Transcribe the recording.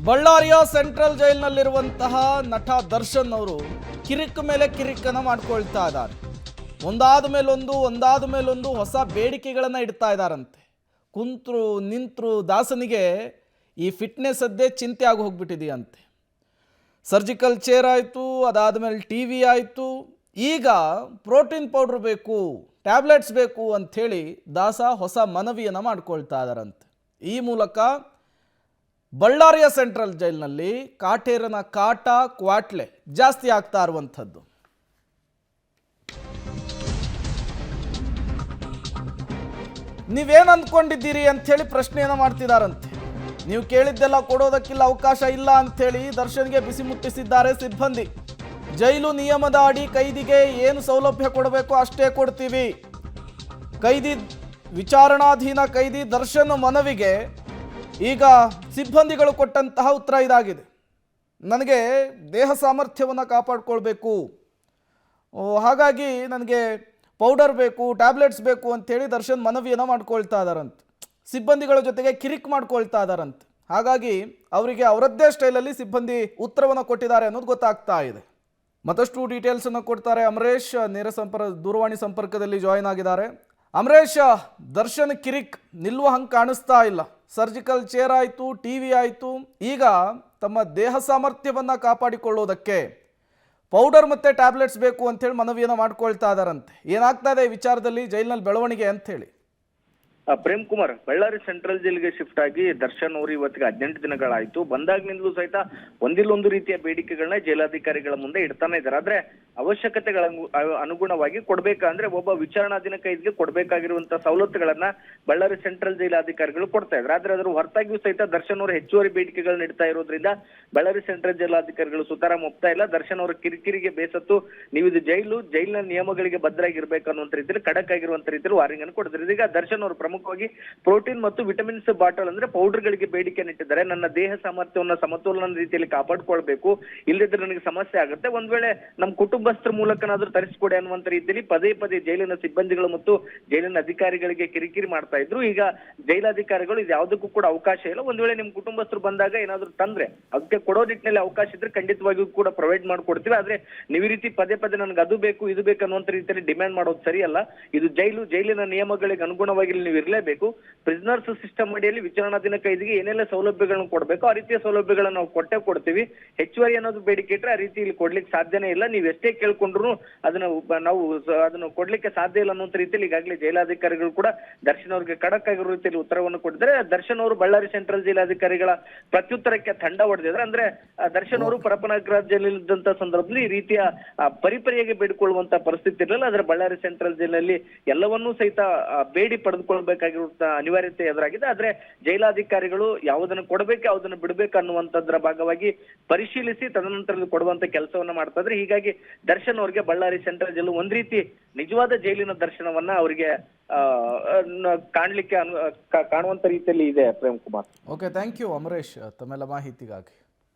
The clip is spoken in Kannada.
ಬಳ್ಳಾರಿಯ ಸೆಂಟ್ರಲ್ ಜೈಲಿನಲ್ಲಿರುವಂತಹ ನಟ ದರ್ಶನ್ ಅವರು ಕಿರಿಕ್ ಮೇಲೆ ಕಿರಿಕನ್ನು ಮಾಡ್ಕೊಳ್ತಾ ಇದ್ದಾರೆ. ಒಂದಾದ ಮೇಲೊಂದು ಹೊಸ ಬೇಡಿಕೆಗಳನ್ನು ಇಡ್ತಾ ಇದ್ದಾರಂತೆ. ಕುಂತ್ರು ನಿಂತರು ದಾಸನಿಗೆ ಈ ಫಿಟ್ನೆಸ್ ಅದ್ದೇ ಚಿಂತೆ ಆಗಿ ಹೋಗ್ಬಿಟ್ಟಿದೆಯಂತೆ. ಸರ್ಜಿಕಲ್ ಚೇರ್ ಆಯಿತು, ಅದಾದಮೇಲೆ ಟಿ ವಿ ಆಯಿತು, ಈಗ ಪ್ರೋಟೀನ್ ಪೌಡ್ರ್ ಬೇಕು, ಟ್ಯಾಬ್ಲೆಟ್ಸ್ ಬೇಕು ಅಂಥೇಳಿ ದಾಸ ಹೊಸ ಮನವಿಯನ್ನು ಮಾಡ್ಕೊಳ್ತಾ ಇದ್ದಾರಂತೆ. ಈ ಮೂಲಕ ಬಳ್ಳಾರಿಯ ಸೆಂಟ್ರಲ್ ಜೈಲಿನಲ್ಲಿ ಕಾಟೇರನ ಕಾಟ ಕ್ವಾಟ್ಲೆ ಜಾಸ್ತಿ ಆಗ್ತಾ ಇರುವಂಥದ್ದು. ನೀವೇನು ಅಂದ್ಕೊಂಡಿದ್ದೀರಿ ಅಂಥೇಳಿ ಪ್ರಶ್ನೆಯನ್ನು ಮಾಡ್ತಿದ್ದಾರಂತೆ. ನೀವು ಕೇಳಿದ್ದೆಲ್ಲ ಕೊಡೋದಕ್ಕಿಲ್ಲ, ಅವಕಾಶ ಇಲ್ಲ ಅಂಥೇಳಿ ದರ್ಶನ್ಗೆ ಬಿಸಿ ಮುಟ್ಟಿಸಿದ್ದಾರೆ ಸಿಬ್ಬಂದಿ. ಜೈಲು ನಿಯಮದ ಅಡಿ ಕೈದಿಗೆ ಏನು ಸೌಲಭ್ಯ ಕೊಡಬೇಕು ಅಷ್ಟೇ ಕೊಡ್ತೀವಿ. ವಿಚಾರಣಾಧೀನ ಕೈದಿ ದರ್ಶನ್ ಮನವಿಗೆ ಈಗ ಸಿಬ್ಬಂದಿಗಳು ಕೊಟ್ಟಂತಹ ಉತ್ತರ ಇದಾಗಿದೆ. ನನಗೆ ದೇಹ ಸಾಮರ್ಥ್ಯವನ್ನು ಕಾಪಾಡಿಕೊಳ್ಬೇಕು, ಹಾಗಾಗಿ ನನಗೆ ಪೌಡರ್ ಬೇಕು, ಟ್ಯಾಬ್ಲೆಟ್ಸ್ ಬೇಕು ಅಂಥೇಳಿ ದರ್ಶನ್ ಮನವಿಯನ್ನು ಮಾಡ್ಕೊಳ್ತಾ ಇದ್ದಾರಂತೆ. ಸಿಬ್ಬಂದಿಗಳ ಜೊತೆಗೆ ಕಿರಿಕ್ ಮಾಡ್ಕೊಳ್ತಾ ಇದ್ದಾರಂತೆ. ಹಾಗಾಗಿ ಅವರಿಗೆ ಅವರದ್ದೇ ಸ್ಟೈಲಲ್ಲಿ ಸಿಬ್ಬಂದಿ ಉತ್ತರವನ್ನು ಕೊಟ್ಟಿದ್ದಾರೆ ಅನ್ನೋದು ಗೊತ್ತಾಗ್ತಾ ಇದೆ. ಮತ್ತಷ್ಟು ಡೀಟೇಲ್ಸನ್ನು ಕೊಡ್ತಾರೆ ಅಮರೇಶ್, ದೂರವಾಣಿ ಸಂಪರ್ಕದಲ್ಲಿ ಜಾಯಿನ್ ಆಗಿದ್ದಾರೆ. ಅಮರೇಶ್, ದರ್ಶನ್ ಕಿರಿಕ್ ನಿಲ್ಲುವ ಹಂಗೆ ಕಾಣಿಸ್ತಾ ಇಲ್ಲ. ಸರ್ಜಿಕಲ್ ಚೇರ್ ಆಯಿತು, ಟಿ ವಿ ಆಯಿತು, ಈಗ ತಮ್ಮ ದೇಹ ಸಾಮರ್ಥ್ಯವನ್ನು ಕಾಪಾಡಿಕೊಳ್ಳೋದಕ್ಕೆ ಪೌಡರ್ ಮತ್ತು ಟ್ಯಾಬ್ಲೆಟ್ಸ್ ಬೇಕು ಅಂಥೇಳಿ ಮನವಿಯನ್ನು ಮಾಡ್ಕೊಳ್ತಾ ಇದ್ದಾರಂತೆ. ಏನಾಗ್ತಾ ಇದೆ ಈ ವಿಚಾರದಲ್ಲಿ ಜೈಲಿನಲ್ಲಿ ಬೆಳವಣಿಗೆ ಅಂಥೇಳಿ? ಪ್ರೇಮ್ ಕುಮಾರ್, ಬಳ್ಳಾರಿ ಸೆಂಟ್ರಲ್ ಜೈಲಿಗೆ ಶಿಫ್ಟ್ ಆಗಿ ದರ್ಶನ್ ಅವರು ಇವತ್ತಿಗೆ 18 ದಿನಗಳಾಯ್ತು. ಬಂದಾಗಿನಿಂದಲೂ ಸಹಿತ ಒಂದಿಲ್ಲೊಂದು ರೀತಿಯ ಬೇಡಿಕೆಗಳನ್ನ ಜೈಲಾಧಿಕಾರಿಗಳ ಮುಂದೆ ಇಡ್ತಾನೆ ಇದ್ದಾರೆ. ಆದ್ರೆ ಅವಶ್ಯಕತೆಗಳ ಅನುಗುಣವಾಗಿ ಕೊಡ್ಬೇಕಂದ್ರೆ ಒಬ್ಬ ವಿಚಾರಣಾಧೀನ ಕೈದಿಗೆ ಕೊಡ್ಬೇಕಾಗಿರುವಂತಹ ಸವಲತ್ತುಗಳನ್ನ ಬಳ್ಳಾರಿ ಸೆಂಟ್ರಲ್ ಜೈಲಾಧಿಕಾರಿಗಳು ಕೊಡ್ತಾ ಇದ್ದಾರೆ. ಆದ್ರೆ ಅದರ ಹೊರತಾಗಿಯೂ ಸಹಿತ ದರ್ಶನ್ ಅವರು ಹೆಚ್ಚುವರಿ ಬೇಡಿಕೆಗಳನ್ನ ಇಡ್ತಾ ಇರೋದ್ರಿಂದ ಬಳ್ಳಾರಿ ಸೆಂಟ್ರಲ್ ಜೈಲಾಧಿಕಾರಿಗಳು ಸುತಾರಾಮ್ ಒಪ್ತಾ ಇಲ್ಲ. ದರ್ಶನ್ ಅವರ ಕಿರಿಕಿರಿಗೆ ಬೇಸತ್ತು ನೀವು ಇದು ಜೈಲಿನ ನಿಯಮಗಳಿಗೆ ಬದ್ಧರಾಗಿರ್ಬೇಕು ಅನ್ನುವಂತ ರೀತಿಯಲ್ಲಿ ಖಡಕ್ ಆಗಿರುವಂತ ರೀತಿಯಲ್ಲಿ ವಾರ್ನಿಂಗ್ ಅನ್ನು ಕೊಡ್ತಾರೆ. ಇದೀಗ ದರ್ಶನ್ ಅವರು ಪ್ರಮುಖವಾಗಿ ಪ್ರೋಟೀನ್ ಮತ್ತು ವಿಟಮಿನ್ಸ್ ಬಾಟಲ್ ಅಂದ್ರೆ ಪೌಡರ್ ಗಳಿಗೆ ಬೇಡಿಕೆಯನ್ನು ಇಟ್ಟಿದ್ದಾರೆ. ನನ್ನ ದೇಹ ಸಾಮರ್ಥ್ಯವನ್ನು ಸಮತೋಲನ ರೀತಿಯಲ್ಲಿ ಕಾಪಾಡಿಕೊಳ್ಬೇಕು, ಇಲ್ಲದಿದ್ರೆ ನನಗೆ ಸಮಸ್ಯೆ ಆಗುತ್ತೆ, ಒಂದ್ ವೇಳೆ ನಮ್ಮ ಕುಟುಂಬಸ್ಥರ ಮೂಲಕನಾದ್ರೂ ತರಿಸಿಕೊಡಿ ಅನ್ನುವಂತ ರೀತಿಯಲ್ಲಿ ಪದೇ ಪದೇ ಜೈಲಿನ ಸಿಬ್ಬಂದಿಗಳು ಮತ್ತು ಜೈಲಿನ ಅಧಿಕಾರಿಗಳಿಗೆ ಕಿರಿಕಿರಿ ಮಾಡ್ತಾ ಇದ್ರು. ಈಗ ಜೈಲಾಧಿಕಾರಿಗಳು ಇದು ಯಾವುದಕ್ಕೂ ಕೂಡ ಅವಕಾಶ ಇಲ್ಲ. ಒಂದ್ ವೇಳೆ ನಿಮ್ ಕುಟುಂಬಸ್ಥರು ಬಂದಾಗ ಏನಾದ್ರು ತಂದ್ರೆ ಅದಕ್ಕೆ ಕೊಡೋ ನಿಟ್ಟಿನಲ್ಲಿ ಅವಕಾಶ ಇದ್ರೆ ಖಂಡಿತವಾಗಿಯೂ ಕೂಡ ಪ್ರೊವೈಡ್ ಮಾಡ್ಕೊಡ್ತೀವಿ. ಆದ್ರೆ ನೀವು ಈ ರೀತಿ ಪದೇ ಪದೇ ನನಗೆ ಅದು ಬೇಕು ಇದು ಬೇಕು ಅನ್ನುವಂತ ರೀತಿಯಲ್ಲಿ ಡಿಮ್ಯಾಂಡ್ ಮಾಡೋದು ಸರಿಯಲ್ಲ. ಇದು ಜೈಲಿನ ನಿಯಮಗಳಿಗೆ ಅನುಗುಣವಾಗಿ ನೀವು ಇರಲೇಬೇಕು. ಪ್ರಿಸನರ್ಸ್ ಸಿಸ್ಟಮ್ ಅಡಿಯಲ್ಲಿ ವಿಚಾರಣಾಧೀನ ಕೈದಿಗೆ ಏನೆಲ್ಲ ಸೌಲಭ್ಯಗಳನ್ನು ಕೊಡಬೇಕು ಆ ರೀತಿಯ ಸೌಲಭ್ಯಗಳನ್ನ ನಾವು ಕೊಡ್ತೀವಿ. ಹೆಚ್ಚುವರಿ ಅನ್ನೋದು ಬೇಡಿಕೆ ಇಟ್ರೆ ಆ ರೀತಿ ಇಲ್ಲಿ ಕೊಡ್ಲಿಕ್ಕೆ ಸಾಧ್ಯನೇ ಇಲ್ಲ. ನೀವು ಎಷ್ಟೇ ಕೇಳ್ಕೊಂಡ್ರು ಅದನ್ನು ಕೊಡ್ಲಿಕ್ಕೆ ಸಾಧ್ಯ ಇಲ್ಲ ಅನ್ನುವಂತ ರೀತಿಯಲ್ಲಿ ಈಗಾಗಲೇ ಜೈಲಾಧಿಕಾರಿಗಳು ಕೂಡ ದರ್ಶನ್ ಅವರಿಗೆ ಖಡಕ್ ಆಗಿರೋ ರೀತಿಯಲ್ಲಿ ಉತ್ತರವನ್ನು ಕೊಟ್ಟಿದ್ದಾರೆ. ದರ್ಶನ್ ಅವರು ಬಳ್ಳಾರಿ ಸೆಂಟ್ರಲ್ ಜೈಲಾಧಿಕಾರಿಗಳ ಪ್ರತ್ಯುತ್ತರಕ್ಕೆ ತಂಡ ಹೊಡೆದಿದ್ದಾರೆ. ಅಂದ್ರೆ ದರ್ಶನ್ ಅವರು ಪರಪನಗರ ಜೈಲಿದ್ದಂತ ಸಂದರ್ಭದಲ್ಲಿ ಈ ರೀತಿಯ ಪರಿಪರಿಯಾಗಿ ಬೇಡಿಕೊಳ್ಳುವಂತ ಪರಿಸ್ಥಿತಿ ಇರಲಿಲ್ಲ. ಆದ್ರೆ ಬಳ್ಳಾರಿ ಸೆಂಟ್ರಲ್ ಜೈಲಲ್ಲಿ ಎಲ್ಲವನ್ನೂ ಸಹಿತ ಬೇಡಿ ಪಡೆದುಕೊಳ್ಬೇಕಾಗಿರುವಂತ ಅನಿವಾರ್ಯತೆ ಎದುರಾಗಿದೆ. ಆದ್ರೆ ಜೈಲಾಧಿಕಾರಿಗಳು ಯಾವುದನ್ನು ಕೊಡಬೇಕು ಯಾವುದನ್ನು ಬಿಡಬೇಕು ಅನ್ನುವಂಥದ್ರ ಭಾಗವಾಗಿ ಪರಿಶೀಲಿಸಿ ತದನಂತರ ಕೊಡುವಂತ ಕೆಲಸವನ್ನ ಮಾಡ್ತಾ ಇದ್ರೆ. ಹೀಗಾಗಿ ದರ್ಶನ್ ಅವರಿಗೆ ಬಳ್ಳಾರಿ ಸೆಂಟ್ರಲ್ ಜೈಲು ಒಂದ್ ರೀತಿ ನಿಜವಾದ ಜೈಲಿನ ದರ್ಶನವನ್ನ ಅವರಿಗೆ ಕಾಣುವಂತ ರೀತಿಯಲ್ಲಿ ಇದೆ. Prem Kumar, okay, thank you Amaresh ತಮ್ಮೆಲ್ಲ ಮಾಹಿತಿಗಾಗಿ.